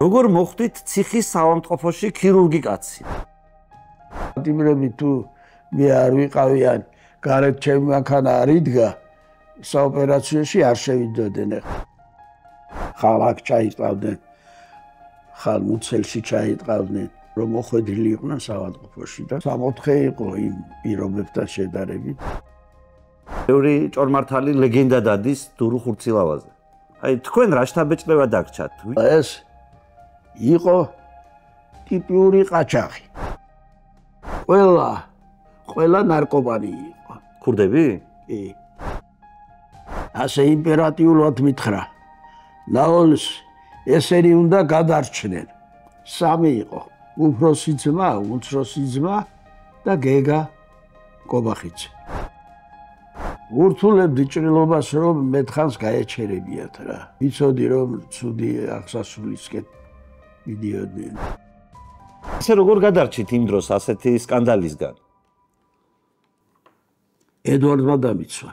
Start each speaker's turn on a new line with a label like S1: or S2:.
S1: როგორ მოხდით ციხის საავადმყოფოში ქირურგი კაცი?
S2: დიმრები თუ მე არ ვიყავიან, გარეთ ჩემი მანქანა არ იდგა, საოპერაციოში არ შევიდოდნენ. ხალ აქ ჩაიტყავდნენ, ხალ მუცელში ჩაიტყავდნენ, რომ მოხვედრილი იყვნენ საავადმყოფოში და 64 იყო იმ პირობებთან შედარებით.
S1: ბევრი ჭორმართალი ლეგენდა დადის დურუ ხურცილავაზე. აი თქვენ რა შთაბეჭდება დაგჭათ?
S2: ეს იყო ტიპიური ყაჩაღი. ყველა ნარკომანი იყო.
S1: ქურდები?
S2: კი. ასე იმპერატიულად მითხრა. ნაოლს ესენი უნდა გადარჩნენ. 3 იყო. უფროსი ძმა, უმცროსი ძმა და გეგა კობახიძე. ურთულებდი ჭრილობას, რომ მეთხანს გაეჩერებიათ რა. ვიცოდი რომ ცუდი აღსასრულისკენ მიდიოდნენ.
S1: ესე როგორ გადარჩით იმ დროს ასეთი სკანდალისგან?
S2: ედვარდმა დამიცვა.